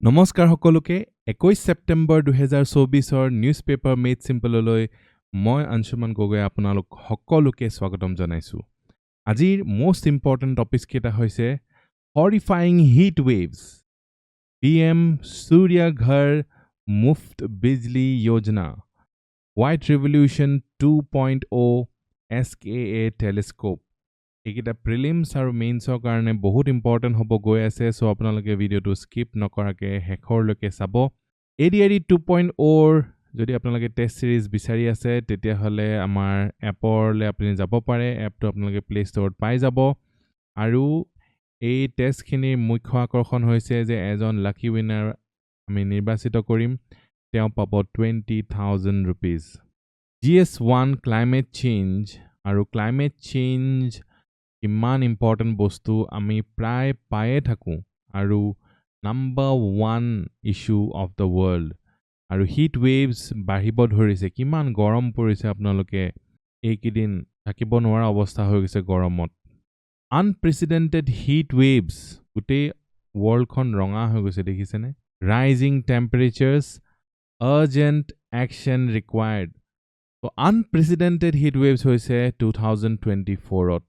নমস্কাৰ সকলোকে 21 September 2024 news paper made চিম্পললৈ মই আঞ্চুমান গগৈ আপোনালোক সকলোকে স্বাগতম জনাইছো। আজিৰ মোষ্ট ইম্পৰ্টেন্ট টপিকছ কেইটা হৈছে horrifying heat waves, PM Surya Ghar মুফ্ত বিজলী যোজনা, হোৱাইট ৰেভলিউশ্যন 2.0 SKA টেলিস্কোপ। এইকেইটা প্ৰিলিমছ আৰু মেইনছৰ কাৰণে বহুত ইম্পৰ্টেণ্ট হ'ব গৈ আছে, চ' আপোনালোকে ভিডিঅ'টো স্কিপ নকৰাকৈ শেষৰলৈকে চাব। ADRE 2.0 যদি আপোনালোকে টেষ্ট চিৰিজ বিচাৰি আছে তেতিয়াহ'লে আমাৰ এপলৈ আপুনি যাব পাৰে। এপটো আপোনালোকে প্লে ষ্ট'ৰত পাই যাব। আৰু এই টেষ্টখিনিৰ মুখ্য আকৰ্ষণ হৈছে যে এজন লাকি উইনাৰ আমি নিৰ্বাচিত কৰিম, তেওঁ পাব 20,000 rupees। GS1 ক্লাইমেট চেঞ্জ আৰু ক্লাইমেট চেঞ্জ কিমান ইম্পৰ্টেণ্ট বস্তু আমি প্ৰায় পায়ে থাকোঁ আৰু number 1 issue of the world. আৰু হিট ৱেভছ বাঢ়িব ধৰিছে, কিমান গৰম পৰিছে, আপোনালোকে এইকেইদিন থাকিব নোৱাৰা অৱস্থা হৈ গৈছে গৰমত। আনপ্ৰেচিডেণ্টেড হিট ৱেভছ, গোটেই ৱৰ্ল্ডখন ৰঙা হৈ গৈছে, দেখিছেনে? Rising temperatures, urgent action required. ত' আনপ্ৰেচিডেণ্টেড হিট ৱেভছ হৈছে 2024ত।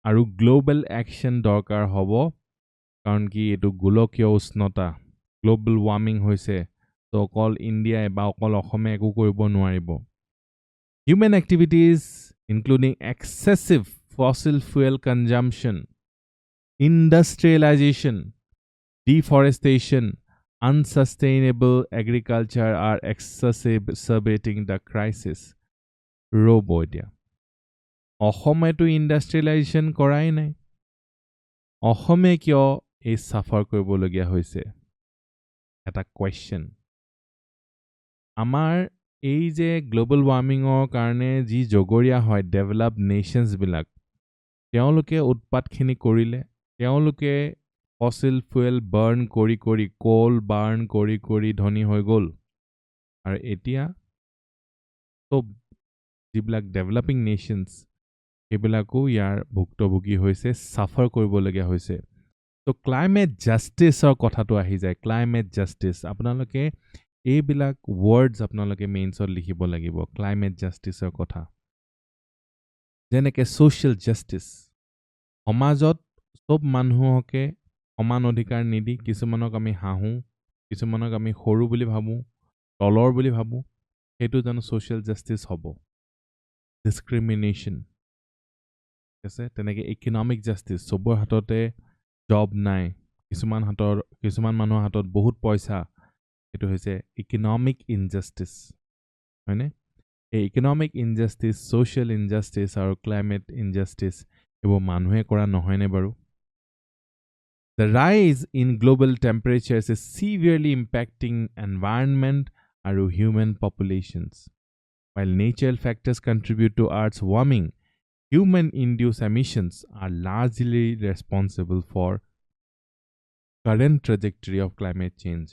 আৰু গ্ল'বেল একশ্যন দৰকাৰ হ'ব, কাৰণ কি এইটো গোলকীয় উষ্ণতা, গ্ল'বেল ৱাৰ্মিং হৈছে। ত' অকল ইণ্ডিয়াই বা অকল অসমে একো কৰিব নোৱাৰিব। Human activities including excessive fossil fuel consumption, industrialisation, deforestation, unsustainable agriculture are exacerbating the crisis। ৰ'ব এতিয়া অসমেতো ইণ্ডাষ্ট্ৰিয়েলাইজেশ্যন কৰাই নাই, অসমে কিয় এই চাফাৰ কৰিবলগীয়া হৈছে? এটা কুৱেশ্যন। আমাৰ এই যে গ্ল'বেল ৱাৰ্মিঙৰ কাৰণে যি জগৰীয়া হয় ডেভেলপ নেশ্যনছবিলাক, তেওঁলোকে উৎপাতখিনি কৰিলে, তেওঁলোকে ফচিল ফুয়েল বাৰ্ণ কৰি কৰি, কোল বাৰ্ণ কৰি কৰি ধনী হৈ গ'ল। আৰু এতিয়া চব যিবিলাক ডেভেলপিং নেশ্যনছ সেইবিলাকো ইয়াৰ ভুক্তভোগী হৈছে, চাফাৰ কৰিবলগীয়া হৈছে। ত' ক্লাইমেট জাষ্টিছৰ কথাটো আহি যায়। ক্লাইমেট জাষ্টিছ, আপোনালোকে এইবিলাক ৱৰ্ডছ আপোনালোকে মেইনছত লিখিব লাগিব। ক্লাইমেট জাষ্টিছৰ কথা যেনেকৈ ছ'চিয়েল জাষ্টিছ, সমাজত চব মানুহকে সমান অধিকাৰ নিদি কিছুমানক আমি হাঁহোঁ, কিছুমানক আমি সৰু বুলি ভাবোঁ, তলৰ বুলি ভাবোঁ, সেইটো জানো ছ'চিয়েল জাষ্টিছ হ'ব? ডিছক্ৰিমিনেশ্যন আছে। তেনেকৈ ইকনমিক জাষ্টিছ, চবৰ হাততে জব নাই, কিছুমান মানুহৰ হাতত বহুত পইচা, সেইটো হৈছে ইকনমিক ইনজাষ্টিছ, হয়নে? এই ইকনমিক ইনজাষ্টিছ, ছ'চিয়েল ইনজাষ্টিছ আৰু ক্লাইমেট ইনজাষ্টিছ এইবোৰ মানুহে কৰা নহয়নে বাৰু? The rise in global temperatures is severely impacting environment আৰু human populations. While natural factors contribute to Earth's warming, human-induced emissions are largely responsible for current trajectory of climate change.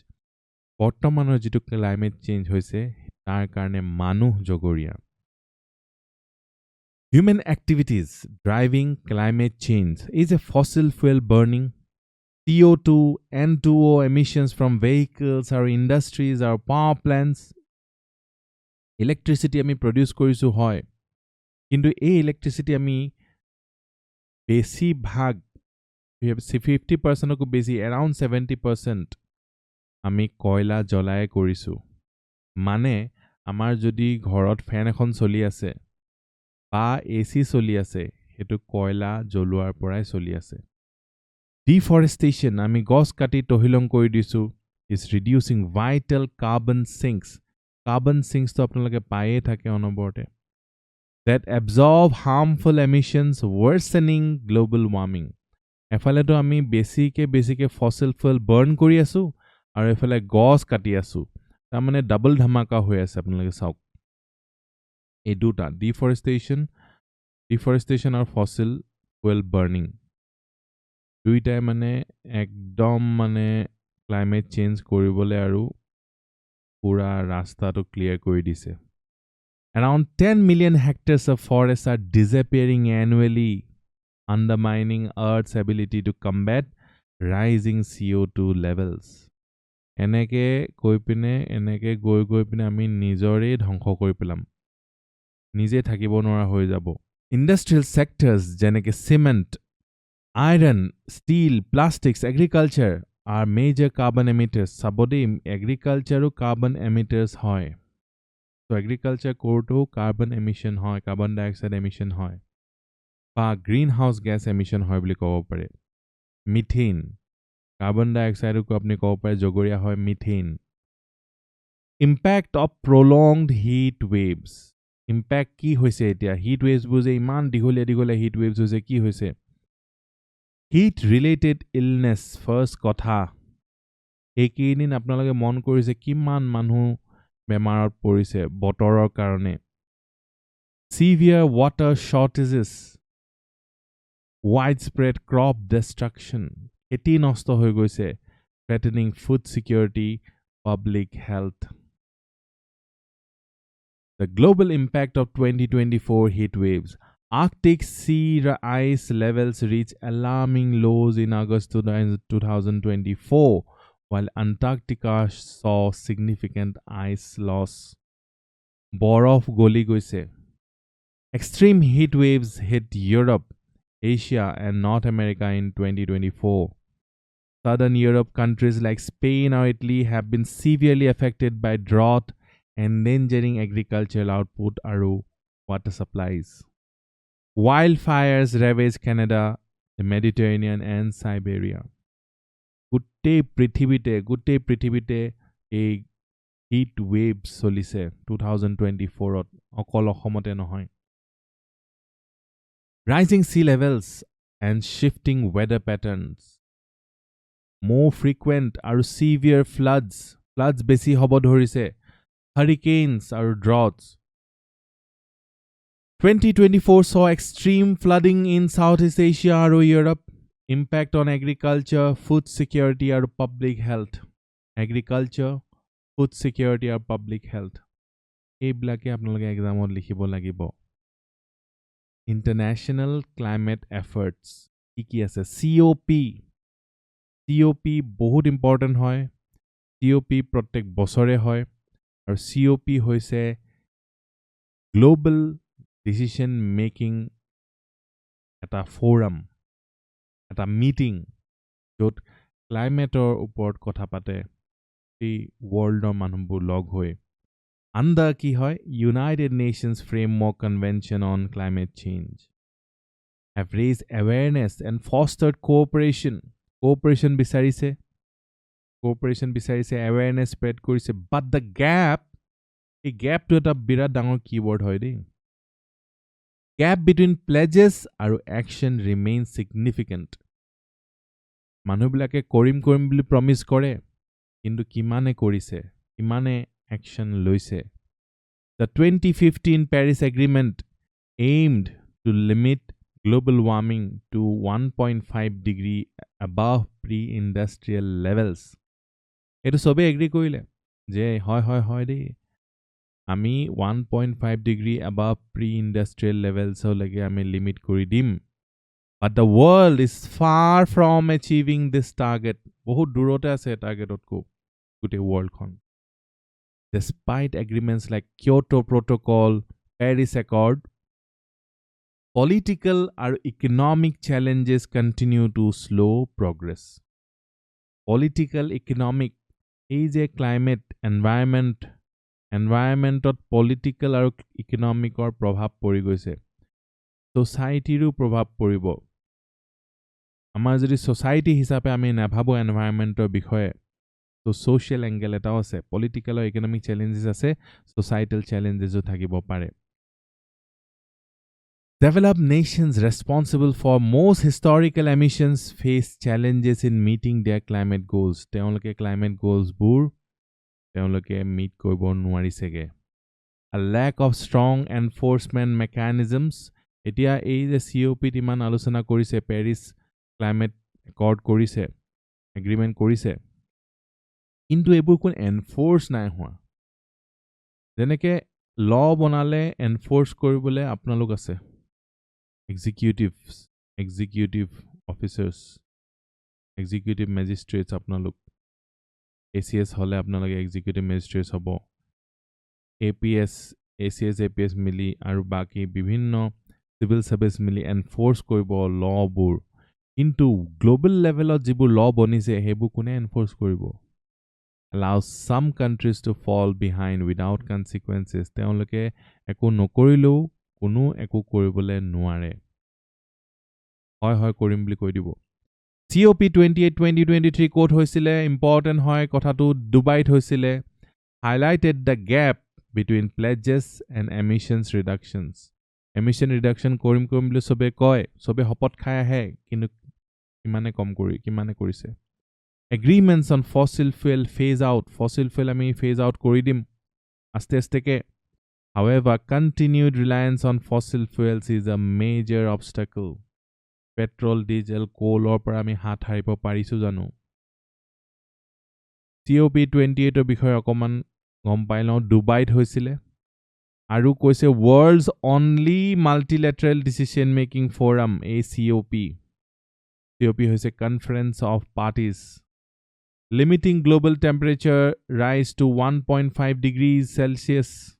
বৰ্তমানৰ যিটো climate change হৈছে তাৰ কাৰণে মানুহ জগৰীয়া। Human activities driving climate change is a fossil fuel burning, CO2, N2O emissions from vehicles or industries or power plants. Electricity আমি produce কৰিছোঁ হয়, কিন্তু এই ইলেক্ট্ৰিচিটি আমি বেছিভাগ 50%কো বেছি, এৰাউণ্ড 70% আমি কয়লা জ্বলাই কৰিছোঁ। মানে আমাৰ যদি ঘৰত ফেন এখন চলি আছে বা AC চলি আছে, সেইটো কয়লা জ্বলোৱাৰ পৰাই চলি আছে। ডিফৰেষ্টেশ্যন, আমি গছ কাটি তহিলং কৰি দিছোঁ, is reducing vital carbon sinks. Carbon ছিংকছটো আপোনালোকে পায়ে থাকে অনবৰতে। that absorb harmful emissions, worsening global warming. এফালেতো আমি বেছিকে ফসিল ফুয়েল বাৰ্ণ কৰি আছোঁ আৰু এফালে গছ কাটি আছোঁ, তাৰমানে ডাবল ধামাকা হৈ আছে। আপোনালোকে চাওক এই দুটা, ডিফৰেষ্টেশ্যন আৰু ফসিল ফুয়েল বাৰ্ণিং, দুইটাই মানে একদম মানে ক্লাইমেট চেঞ্জ কৰিবলৈ আৰু পুৰা ৰাস্তাটো ক্লিয়াৰ কৰি দিছে। Around 10 million hectares of forests are disappearing annually, undermining Earth's ability to combat rising CO2 levels. এনেকে কৈ পিনে এনেকে গৈ পিনে আমি নিজৰে ধ্বংস কৰি পেলাম নিজে থাকিব নোৱাৰা হৈ যাব ইণ্ডাষ্ট্ৰিয়েল সেক্টৰস যেনেকে cement iron steel plastics agriculture are major carbon emitters sabode agriculture ও carbon emitters hoy so agriculture korto carbon emission hoy carbon dioxide emission hoy ba greenhouse gas emission hoy boli kobo pare methane carbon dioxide ko apni kobo pare jogoria hoy methane impact of prolonged heat waves impact ki hoise etia heat waves buze iman digole heat waves hoise ki hoise heat related illness first kotha ekeinin apnaloge mon korise kiman manhu bemarot porise botoror karone severe water shortages widespread crop destruction eti nosto hoy goise threatening food security public health the global impact of 2024 heat waves Arctic sea ice levels reach alarming lows in August 2024, while Antarctica saw significant ice loss. Borof goli goise. Extreme heat waves hit Europe, Asia, and North America in 2024. Southern Europe countries like Spain or Italy have been severely affected by drought, endangering agricultural output and water supplies. Wildfires ravage Canada, the Mediterranean, and Siberia. Gutte prithibite a heat wave solise 2024 ot okol ohomote nohoy. Rising sea levels and shifting weather patterns. More frequent are severe floods besi hobo dhorise. Hurricanes are droughts. 2024 saw extreme flooding in Southeast Asia and Europe. Impact on agriculture, food security and public health. Agriculture, food security and public health. Eblake apnaloge exam ot likhibo lagibo. International climate efforts. Ki ase COP. COP বহুত important hoy. COP protek bosore hoy. Ar COP hoise global decision making at a forum at a meeting jot climate or upor kotha pate the world or manhubur log hoy under ki hoy United Nations Framework Convention on Climate Change have raised awareness and fostered cooperation bisarise awareness spread korise but the gap to eta birat dangor keyword hoy dei Gap between pledges and action remains significant. Manubilake korim bili promise kore, kintu kimane korise, kimane action loise. The 2015 Paris Agreement aimed to limit global warming to 1.5 degree above pre-industrial levels. Eto sobe agree korile, je hoy de. আমি 1.5 degree above pre-industrial levels lage ame limit kori dim but the world is far from achieving this target bahut durote ase target otko gute world khon despite agreements like Kyoto Protocol Paris Accord political and economic challenges continue to slow progress political economic is a climate environment political আৰু economic or প্ৰভাৱ পৰি গৈছে society ৰো প্ৰভাৱ পৰিব আমাৰ যদি society হিচাপে আমি নাভাবো environmentor বিষয়ে তো social angle এটাও আছে political আৰু economic challenges আছে societal challenges ও থাকিব পাৰে Developed nations responsible for most historical emissions face challenges in meeting their climate goals তেওঁলোকে climate goals বোৰ তেওঁলোকে meet কৰিব নোৱাৰিছেগে a lack of strong enforcement mechanisms এতিয়া এই যে COP ইমান আলোচনা কৰিছে Paris climate accord কৰিছে agreement কৰিছে কিন্তু এইবোৰ কোন enforce নাই হোৱা যেনেকে law বনালে enforce কৰিবলে আপোনালোক আছে executive officers executive magistrates আপোনালোক ACS হলে আপোনালোকে এক্সিকিউটিভ মেজিষ্ট্ৰেটছ হ'ব APS ACS APS মিলি আৰু বাকি বিভিন্ন সিভিল সাৰ্ভিস মিলি এনফোৰ্স কৰিব লবোৰ কিন্তু গ্লোবাল লেভেলত যিবোৰ ল বনিছে হেবোৰ কোনে এনফোৰ্স কৰিব allows some countries to fall behind without consequences তেওঁলোকে একো নকৰিলেও কোনো একো কৰিবলৈ নোৱাৰে হয় কৰিম বুলি কৈ দিব COP28 2023 কোট হৈছিলে ইম্পৰ্টেন্ট হয় কথাটো ডুবাইত হৈছিলে highlighted the gap between pledges and emissions reductions emission reduction কৰিম বুলি সবে কয় সবে হপত খাই আহে কিন্তু কিমানে কৰিছে agreements on fossil fuel phase out fossil fuel আমি phase out কৰি দিম আস্তে however continued reliance on fossil fuels is a major obstacle petrol diesel coal or পৰা আমি হাত হাৰিব পাৰিছো জানো COP28 ৰ বিষয়ে অকমান গম পাই লওঁ ডুবাইত হৈছিলে আৰু কৈছে world's only multilateral decision making forum COP হৈছে conference of parties limiting global temperature rise to 1.5 degrees Celsius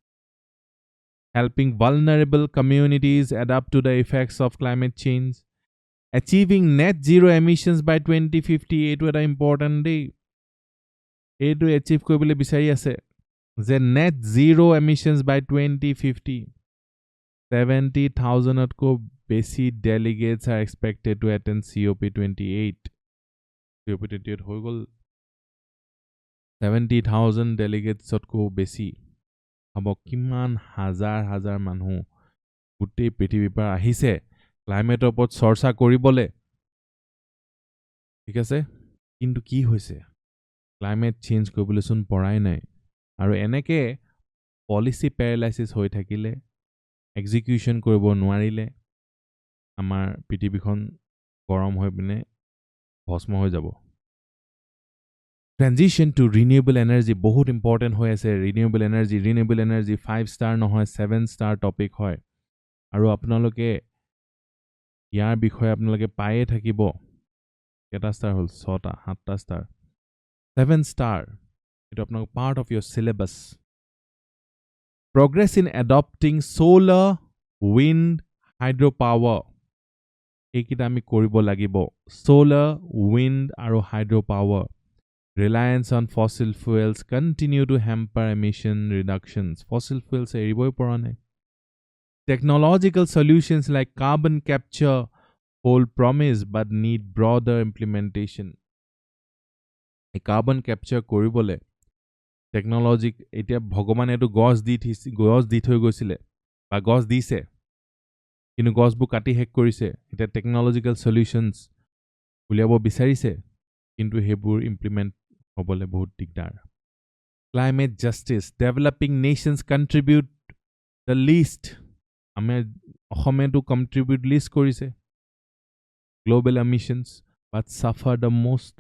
helping vulnerable communities adapt to the effects of climate change achieving net zero emissions by 2050 এইটো এটা important day এইটো achieve কৰিবলৈ বিচাৰি আছে যে net zero emissions by 2050 70,000 তকৈ বেছি delegates are expected to attend COP28 COP28 হৈ গল 70,000 delegates তকৈ বেছি হ'ব কিমান হাজাৰ মানুহ গোটেই পৃথিৱীৰ পৰা আহিছে ক্লাইমেটৰ ওপৰত চৰ্চা কৰিবলৈ ঠিক আছে কিন্তু কি হৈছে ক্লাইমেট চেঞ্জ কৰিবলৈ চোন পৰাই নাই আৰু এনেকে পলিসি প্যাৰালাইসিস হৈ থাকিলে এক্সিকিউশন কৰিব নোৱাৰিলে আমাৰ পৃথিৱীখন গৰম হৈ পিনে ভস্ম হৈ যাব Transition to renewable energy বহুত important হৈ আছে renewable energy 5 star নহয় 7 star topic হয় আৰু আপোনালোকে ইয়াৰ বিষয়ে আপোনালোকে পায়ে থাকিব কেটা star হল 6টা 7টা star 7 star এটা আপোনালোক part of your syllabus progress in adopting solar wind hydropower এইকিটা আমি কৰিব লাগিব solar wind আৰু hydropower Reliance on fossil fuels continue to hamper emission reductions. Fossil fuels eriboi pora nai. Technological solutions like carbon capture hold promise but need broader implementation. A carbon capture koribole technology etia bhagavan etu gos di thoi goisile ba gos dise kinu gos bu kati hek korise eta technological solutions uliabo bisarise kintu hebur implement হবলে বহুত দিগদাৰ climate justice developing nations contribute the least আমি অসমে to contribute least কৰিছে global emissions but suffer the most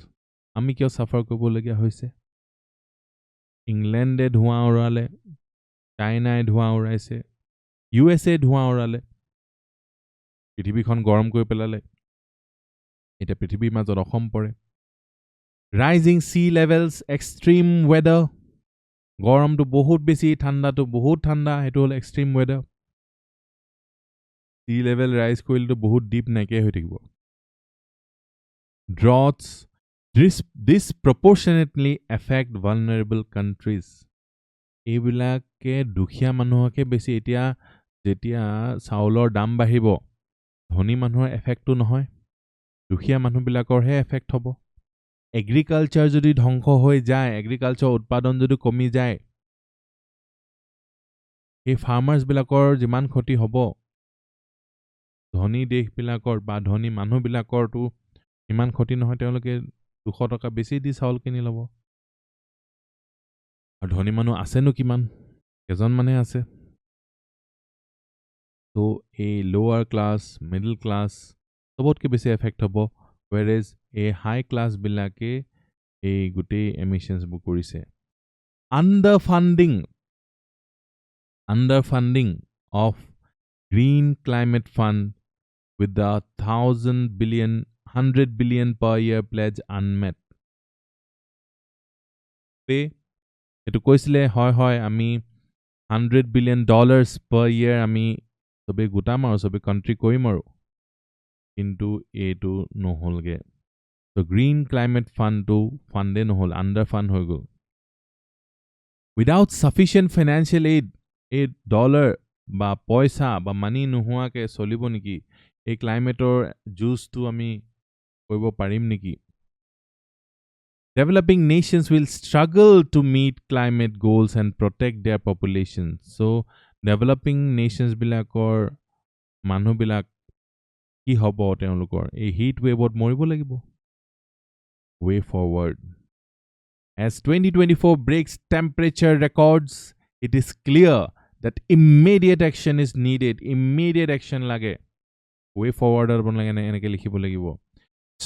আমি কিয় suffer কৰিব লগিয়া হৈছে ইংল্যান্ডে ধোঁৱা উৰালে চাইনাই ধোঁৱা উৰাইছে USA ধোঁৱা উৰালে পৃথিৱীখন গৰম কৰি পেলালে এটা পৃথিৱীৰ মাজত অসম পৰে Rising sea levels, extreme weather. গৰম তো বহুত বেছি ঠাণ্ডা তো বহুত ঠাণ্ডা হেতু হল extreme weather. Sea level rise কৰিলে তো বহুত deep নাইকে হৈ থাকিব. Droughts disproportionately affect vulnerable countries. এইবিলাকে দুখীয়া মানুহকে বেছি এতিয়া যেতিয়া চাউলৰ দাম বাঢ়িব ধনী মানুহৰ এফেক্টটো নহয় দুখীয়া মানুহবিলাকৰহে এফেক্ট হ'ব Agriculture যদি ধ্বংস হৈ যায় এগ্ৰিকালচাৰ উৎপাদন যদি কমি যায় এই ফাৰ্মাৰ্স বিলাকৰ যিমান ক্ষতি হ'ব ধনী দেশ বিলাকৰ বা ধনী মানুহ বিলাকৰ তো ইমান ক্ষতি নহয় তেওঁলোকে 200 টকা বেছি দি চাউল কিনি লব আৰু ধনী মানুহ আছেনো কিমান কেজন মানে আছে তো এই লোৱাৰ ক্লাস মিডল ক্লাস সবতকে বেছি এফেক্ট হ'ব whereas a high class bilake a gute emissions bu korise underfunding of green climate fund with the 100 billion per year pledge unmet pay etu koisile hoy ami $100 billion per year ami sobe gutam aru sobe country koim aru kintu etu noholge so green climate fund to funde nohol under fund hoy gol without sufficient financial aid a dollar ba paisa ba money nohua ke solibo niki ei climate or juice to ami koibo parim niki developing nations will struggle to meet climate goals and protect their populations so developing nations bilakor manu bilak ki hobo teolukor ei heat wave ot moribo lagibo way forward as 2024 breaks temperature records it is clear that immediate action is needed immediate action lage way forward ar bon lage enake likhibo lagibo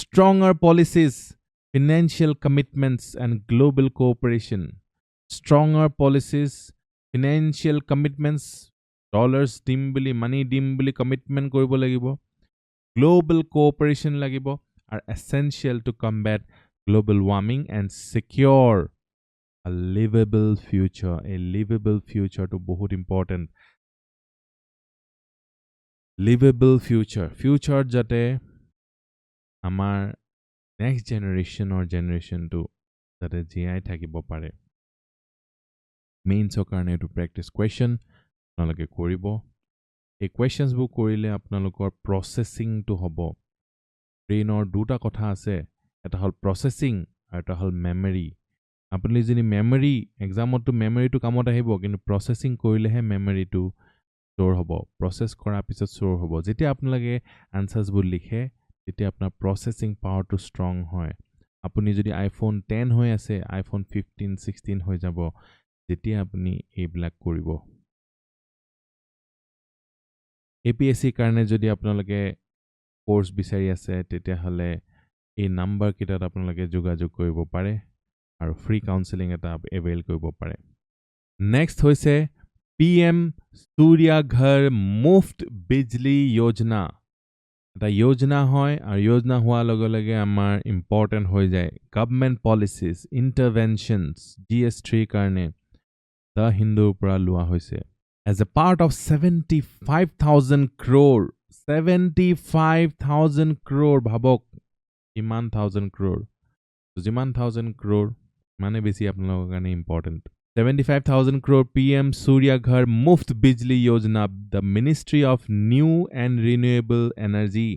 stronger policies financial commitments and global cooperation stronger policies financial commitments dollars dimbly money dimbly commitment koribo lagibo global cooperation lagibo are essential to combat global warming and secure a livable future to bahut important livable future jate amar next generation or generation to jate GI thakibo pare mains karone to practice question nalage koribo এই questions bu korile apnalokor processing to hobo brain or duta kotha ase eta hol processing আর এটা হল memory আপুনি যদি memory exam to memory to kamot ahibo কিন্তু processing কৰিলেহে memory to store hobo process কৰা পিছত store hobo যেতিয়া আপোনালোকে answers বু লিখে তেতিয়া আপোনাৰ processing power to strong হয় আপুনি যদি iPhone 10 হৈ আছে iPhone 15 16 হৈ যাব যেতিয়া আপুনি এইবিলাক কৰিব APSC কাৰণে যদি আপোনালোকে কোৰ্স বিচাৰি আছে তেতিয়া হলে এই নাম্বাৰ কিটাত আপোনালোকে যোগাযোগ কৰিব পাৰে আৰু ফ্ৰী কাউন্সেলিং এটা এভেইল কৰিব পাৰে নেক্সট হৈছে PM Surya Ghar মুফ্ত বিজলী যোজনা এটা যোজনা হয় আৰু যোজনা হোৱা লগে লগে আমাৰ ইম্পৰ্টেন্ট হৈ যায় গভৰ্নমেন্ট পলিচিজ ইন্টাৰভেনশনস GS3 কাৰণে দা হিন্দুৰ পৰা লোৱা হৈছে as a part of 75,000 crore 75,000 crore bhabok iman 1000 crore so jiman 1000 crore mane beshi apnalok kane important 75,000 crore PM Surya Ghar muft bijli yojana the Ministry of New and Renewable Energy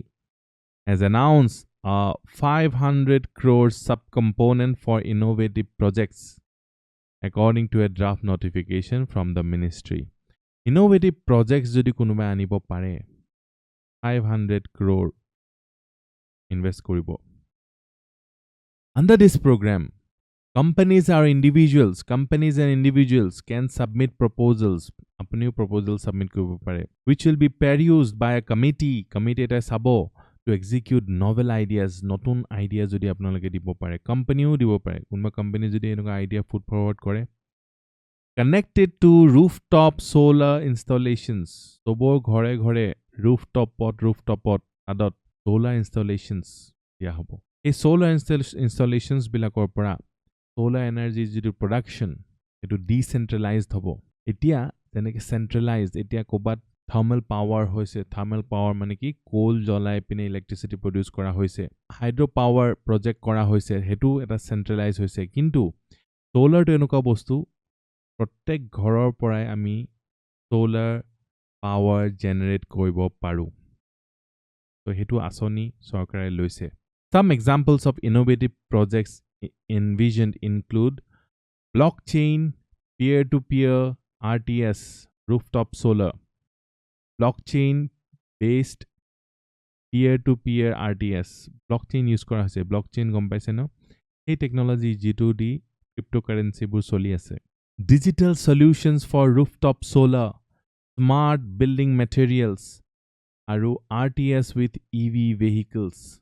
has announced a 500 crore subcomponent for innovative projects according to a draft notification from the ministry innovative projects jodi kunuba anibo pare 500 crore invest koribo under this program companies and individuals can submit proposals apni proposal submit koribo pare which will be perused by a committee eta sabo to execute novel ideas notun idea jodi apnaloke dibo pare company o dibo pare kunba company jodi enuka idea put forward kore connected to rooftop solar installations tobor ghore ghore rooftop adot solar installations dia hobo ei solar installations bilakor pora solar energy jitu production etu decentralized hobo etia teneke centralized etia kobat thermal power hoise thermal power mane ki coal jolai pine electricity produce kora hoise hydro power project kora hoise hetu eta centralized hoise kintu solar to enuka bostu প্ৰত্যেক ঘৰৰ পৰাই আমি solar power generate কৰিব পাৰো তো হেতু আসনি সৰকাৰে লৈছে some examples of innovative projects envisioned include blockchain peer to peer RTS rooftop solar blockchain based peer to peer RTS blockchain use কৰা হৈছে blockchain গম পাইছে ন এই টেকনলজি জিটো দি ক্ৰিপ্টোকাৰেন্সি বুৰ চলি আছে digital solutions for rooftop solar smart building materials aru RTS with EV vehicles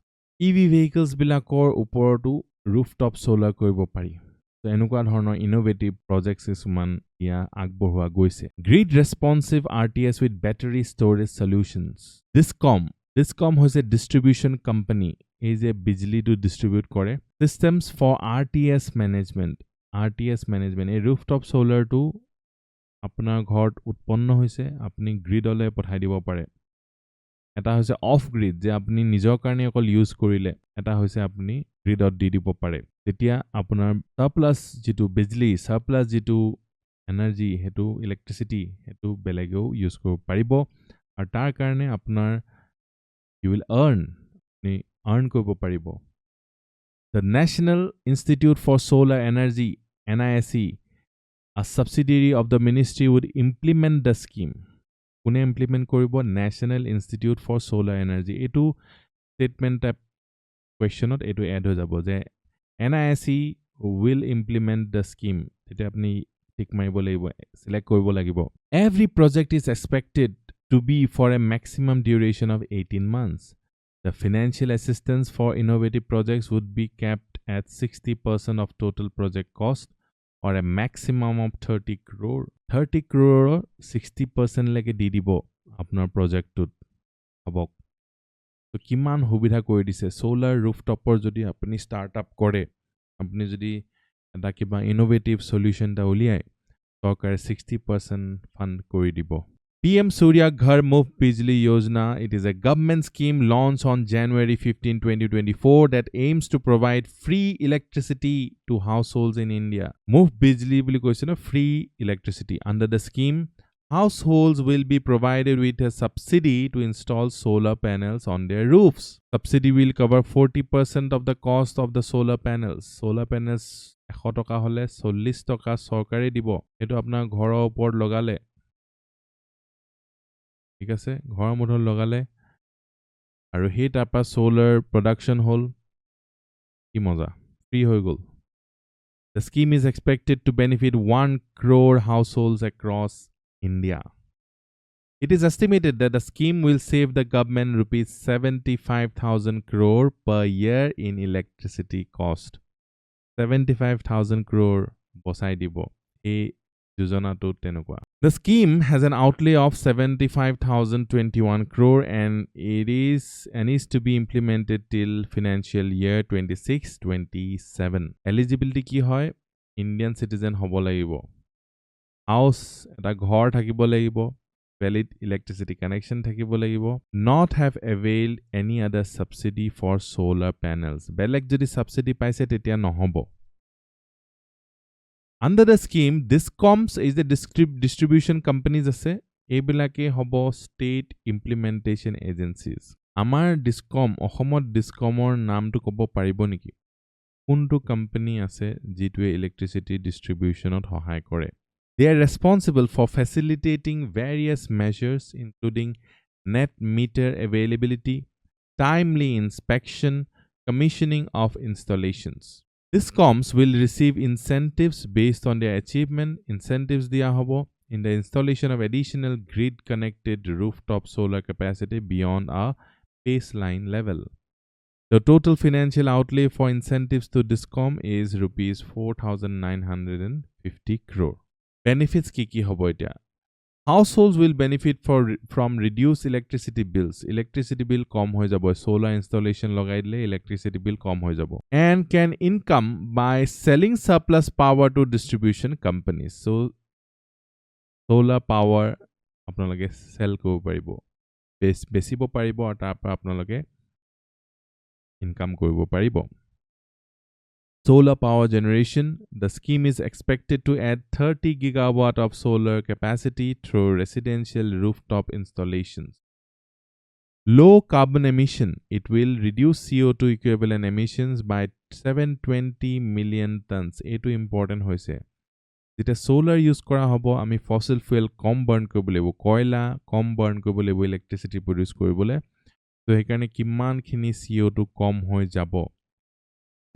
bilakor upor to rooftop solar koribo pari so enukwa dhoroner innovative projects isuman ia agborhua goise grid responsive RTS with battery storage solutions Discom hoise distribution company is a bijli to distribute kore systems for RTS management RTS management এই rooftop solar টো আপোনাৰ ঘৰত উৎপন্ন হৈছে আপুনি গ্ৰিডলৈ পঠাই দিব পাৰে এটা হৈছে অফ গ্ৰিড যে আপুনি নিজৰ কাৰণে অকল ইউজ কৰিলে এটা হৈছে আপুনি গ্ৰিডত দি দিব পাৰে তেতিয়া আপোনাৰ সাৰপ্লাস যেটো বিজলী সাৰপ্লাস যেটো এনাৰ্জি হেতু ইলেক্ট্ৰিসিটি হেতু বেলেগেও ইউজ কৰিব পাৰিব আৰু তাৰ কাৰণে আপোনাৰ you will earn কৰিব পাৰিব The National Institute for Solar Energy NISE a subsidiary of the ministry would implement the scheme কোনে implement কৰিব National Institute for Solar Energy এটো statement type questionত এটো add হৈ যাব যে NISE will implement the scheme তেতিয়া আপনি টিক মাৰিব লাগিব select কৰিব লাগিব Every project is expected to be for a maximum duration of 18 months The financial assistance for innovative projects would be capped at 60% of total project cost or a maximum of 30 crore 30 crore 60% leke di dibo apnar project tut habok to kiman hubidha koi dise solar rooftop or jodi apni startup kore apni jodi eta kiba innovative solution ta uliai sarkar 60% fund kori dibo PM Surya Ghar Muft Bijli Yojana, it is a government scheme launched on January 15, 2024 that aims to provide free electricity to households in India. Muft Bijli bili koise na free electricity. Under the scheme, households will be provided with a subsidy to install solar panels on their roofs. Subsidy will cover 40% of the cost of the solar panels. Solar panels 100 টকা হলে 40 টকা সরকারে দিব। এটো আপনার ঘৰৰ ওপৰত লগালে ঠিক আছে ঘৰৰ মধল লগালে আৰু হে তাৰপা সোলাৰ প্ৰডাকশন হল কি মজা ফ্ৰী হৈ গল The scheme is expected to benefit 1 crore households across India. It is estimated that the scheme will save the government rupees 75,000 crore per year in electricity cost. 75,000 crore বসাই দিব এই যোজনাটো তেনেকুৱা The scheme has an outlay of 75,021 crore and is to be implemented till financial year 26-27. Eligibility কি হয় Indian citizen হ'ব লাগিব house এটা ঘৰ থাকিব লাগিব valid electricity connection থাকিব লাগিব not have availed any other subsidy for solar panels বেলেগ যদি subsidy পাইছে তেতিয়া নহব Under the scheme, DISCOMs is the distribution companies ase. Ebilake hobo state implementation agencies. Amar DISCOM, Ohomot DISCOMor naam to kobo paribo niki. Kuntu company ase G2A electricity distribution ot hohai kore. They are responsible for facilitating various measures including net meter availability, timely inspection, commissioning of installations. DISCOMs will receive incentives based on their achievement. Incentives diya hobo in the installation of additional grid-connected rooftop solar capacity beyond a baseline level. The total financial outlay for incentives to DISCOM is rupees 4,950 crore. Benefits ki hobo etia? Households will benefit from reduced electricity bills. Electricity bill kom hoi jabo. Solar installation logai dile electricity bill kom hoi jabo. And can income by selling surplus power to distribution companies. So, solar power apnaloge sell kobo paribo. Besibo paribo aru tarpora apnaloge income koribo paribo. Solar power generation. The scheme is expected to add 30 gigawatt of solar capacity through residential rooftop installations. Low carbon emission. It will reduce CO2 equivalent emissions by 720 million tons. Eto important hoise. Jeta solar use kora hobo ami fossil fuel kom burn koribo lebo. Koila kom burn koribo lebo electricity produce koribole. So hekarne kiman khini CO2 kom hoi jabo.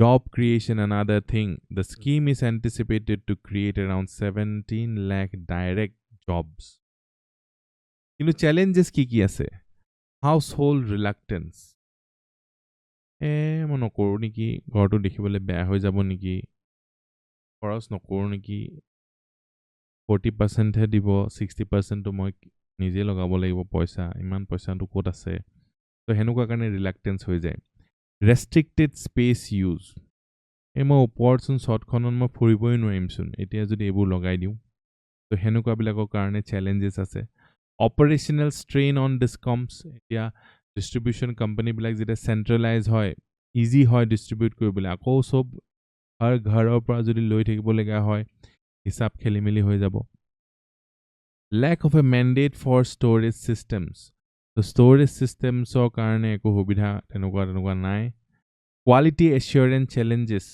Job creation another thing. The scheme is anticipated to create around 17 lakh direct jobs. Kinu challenges ki ase? Household reluctance. Mo nokoru niki ghorto dekhibole beya hoi jabo niki. Khoros nokoru niki 40% he dibo 60% to moi nije logabo lagibo paisa. Iman paisa to kot ase. So henuka karone reluctance hoi jay. Restricted space use. এই মই ওপৰচোন শ্বটখনত মই ফুৰিবই নোৱাৰিমচোন এতিয়া যদি এইবোৰ লগাই দিওঁ তো হেনেকুৱাবিলাকৰ কাৰণে চেলেঞ্জেছ আছে অপাৰেশনাল ষ্ট্ৰেইন অন ডিসকমছ এতিয়া ডিষ্ট্ৰিবিউশ্যন কোম্পানীবিলাক যেতিয়া চেণ্ট্ৰেলাইজ হয় ইজি হয় ডিষ্ট্ৰিবিউট কৰিবলৈ আকৌ চব ঘৰৰ পৰা যদি লৈ থাকিবলগীয়া হয় হিচাপ খেলিমেলি হৈ যাব lack of a mandate for storage systems so storage systemsৰ কাৰণে একো সুবিধা তেনেকুৱা নাই quality assurance challenges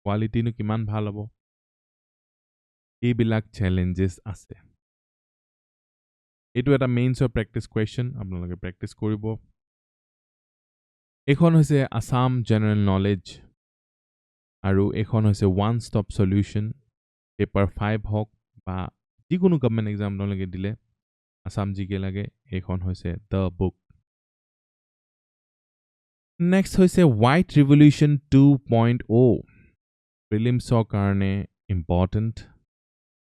quality নো কিমান ভাল হ'ব এইবিলাক challenges আছে এইটো এটা মেইনছৰ প্ৰেক্টিছ কুৱেশ্যন আপোনালোকে প্ৰেক্টিছ কৰিব এইখন হৈছে আসাম জেনেৰেল নলেজ আৰু এইখন হৈছে ওৱান ষ্টপ সলিউশ্যন পেপাৰ 5 হওক বা যিকোনো গভৰ্ণমেণ্ট এক্সাম আপোনালোকে দিলে আসাম জিকে লাগে এইখন হৈছে দ্য বুক নেক্সট হৈছে হোৱাইট ৰিভলিউশ্যন 2.0 প্ৰিলিমছৰ কাৰণে important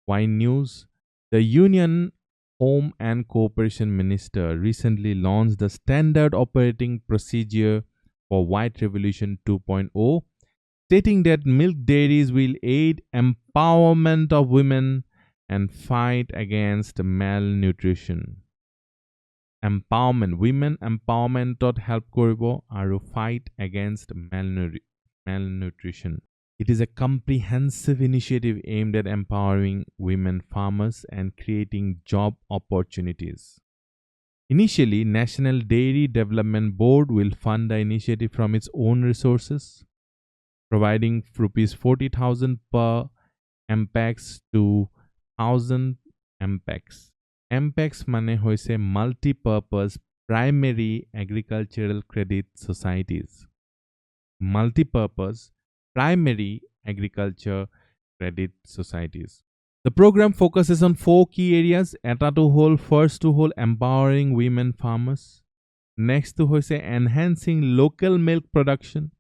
Why news? The Union Home and Cooperation Minister recently launched the Standard Operating Procedure for White Revolution 2.0, stating that milk dairies will aid empowerment of women and fight against malnutrition. Empowerment, women empowerment help koribo aru fight against malnutrition. It is a comprehensive initiative aimed at empowering women farmers and creating job opportunities. Initially, National Dairy Development Board will fund the initiative from its own resources, providing rupees 40,000 per MPEX to 1,000 MPEX. MPEX mane hoise multi-purpose primary agricultural credit societies. Multi-purpose primary agriculture credit societies. The program focuses on 4 key areas. First to hold empowering women farmers. Next to hoise enhancing local milk production.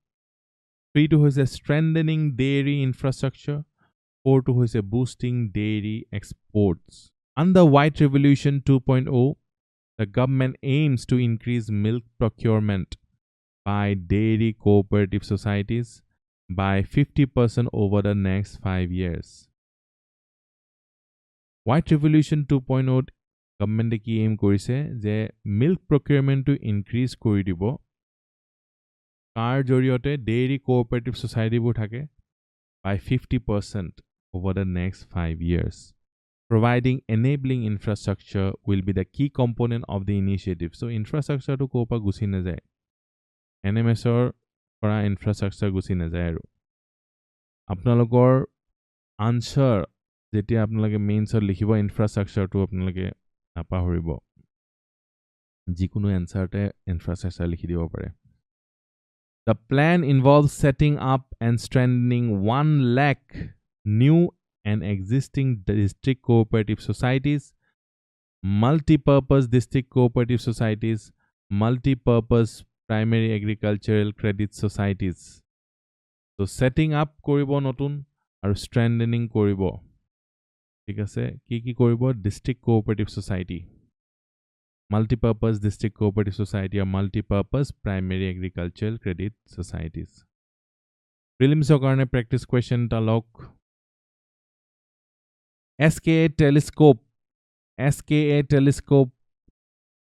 3 to hoise strengthening dairy infrastructure. 4 to hoise boosting dairy exports. Under White Revolution 2.0, the government aims to increase milk procurement by dairy cooperative societies by 50% over the next 5 years. White Revolution 2.0 government ki aim korise je milk procurement to increase kori dibo kar joriote dairy cooperative society bu thake by 50% over the next 5 years. Providing enabling infrastructure will be the key component of the initiative. So infrastructure to kopa gusi na jay. NMS or para infrastructure gusi na jay aru. আপোনালোকৰ answer যেতিয়া আপোনালোকে মেইনছৰ লিখিব ইনফ্ৰাষ্ট্ৰাকচাৰটো আপোনালোকে নাপাহৰিব যিকোনো এনসাৰতে infrastructure লিখি দিব পাৰে The plan involves setting up and strengthening 1 lakh new and existing district cooperative societies, multi-purpose district cooperative societies, multi-purpose primary agricultural credit societies. So setting up koribo notun aru strengthening koribo ঠিক আছে কি koribo district cooperative society multi-purpose district cooperative society or multi-purpose primary agricultural credit societies prelims or karone practice question ta log SKA telescope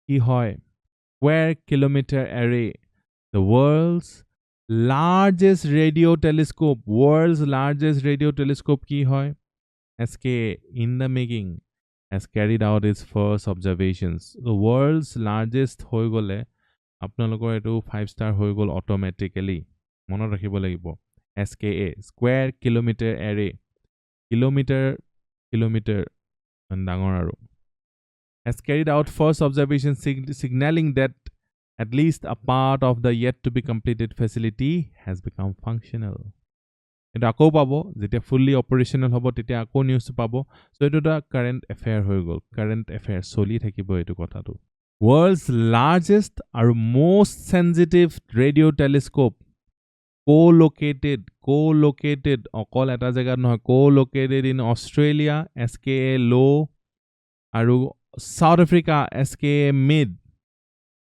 ki hoy square kilometer array the world's largest radio telescope ki hoy SKA in the making has carried out its first observations the world's largest hoy gole apnalokor etu 5 star hoy gol automatically monot rakhibo lagibo SKA square kilometer array kilometer dangor aru has carried out first observation signaling that at least a part of the yet to be completed facility has become functional এটা আকৌ পাবো যেতিয়া fully অপাৰেশনাল হ'ব তেতিয়া আকৌ news পাবো so এটা current affair হৈ গল কারেন্ট অ্যাফেয়ার চলি থাকিব এটো কথাটো world's largest or most sensitive radio telescope co-located অকল এটা জায়গাত নহয় co-located in Australia SKA low আৰু South Africa SKA mid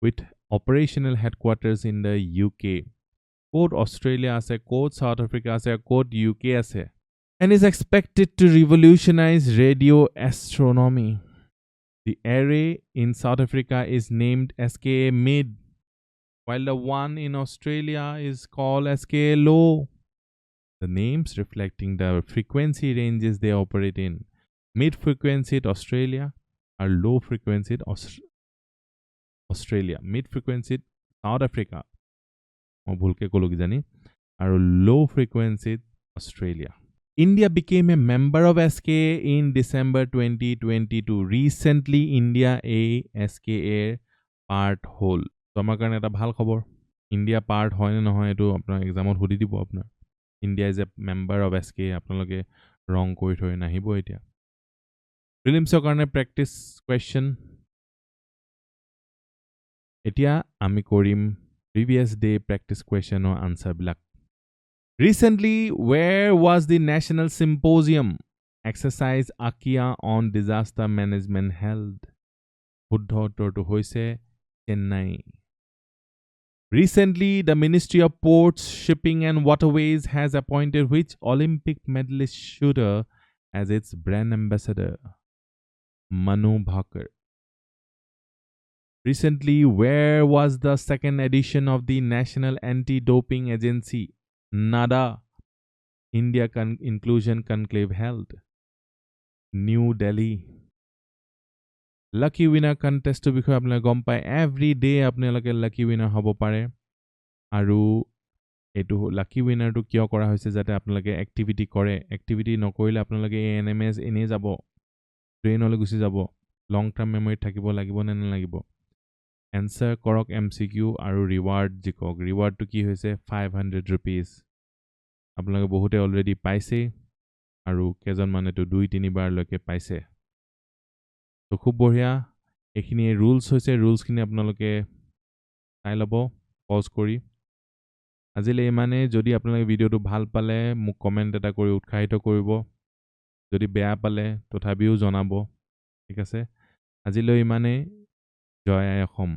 with operational headquarters in the UK ক'ত অষ্ট্ৰেলিয়া আছে, ক'ত সাউথ আফ্ৰিকা আছে, ক'ত UK আছে, and is expected to revolutionize radio astronomy. The array in South Africa is named SKA Mid, while the one in Australia is called SKA Low. The names reflecting the frequency ranges they operate in. Mid frequency Australia or low frequency Australia. Mid frequency South Africa. Or low frequency Australia. India became a member of SKA in December 2022. Recently, India a SKA part whole. So, আমাৰ কাৰণে এটা ভাল খবৰ India part হয় নে নহয় এইটো আপোনাৰ এক্সামত সুধি দিব আপোনাৰ India is a member of SKA আপোনালোকে ৰং কৰি থৈ নাহিব এতিয়া প্ৰিলিমছৰ কাৰণে প্ৰেক্টিছ কুৱেশ্যন এতিয়া আমি কৰিম প্ৰিভিয়াছ ডে প্ৰেক্টিছ কুৱেশ্যনৰ আনচাৰবিলাক Recently, where was the National Symposium exercise Akia on disaster management held? শুদ্ধ উত্তৰটো হৈছে Chennai. Recently, the Ministry of Ports, Shipping and Waterways has appointed which Olympic medalist shooter as its brand ambassador? Manu Bhaker. Recently, where was the second edition of the National Anti-Doping Agency NADA India Inclusion Conclave held? New Delhi. Lucky winner contest to বিষয়ে আপোনালোকে গম পায় every day আপোনালোকে lucky winner হ'ব পাৰে আৰু এটো lucky winner টো কিয় কৰা হৈছে যাতে আপোনালোকে activity কৰে activity নকৰিলে আপোনালোকে NMS এনে যাব ট্ৰেইনলৈ গুচি যাব long term memory থাকিব লাগিব নে নালাগিব answer কৰক MCQ আৰু reward জিকক reward টো কি হৈছে 500 rupees আপোনালোকে বহুতে অলৰেডি পাইছে আৰু কেজন মানেটো 2-3 বাৰ লৈকে পাইছে তো খুব বঢ়িয়া এখিনি ৰুলছ হৈছে ৰুলছখিনি আপোনালোকে চাই ল'ব পজ কৰি আজিলে মানে যদি আপোনালোকে ভিডিওটো ভাল পালে মোক কমেন্ট এটা কৰি উৎসাহিত কৰিব যদি বেয়া পালে তথাপিও জনাব ঠিক আছে আজিলৈ মানে জয় আই অসম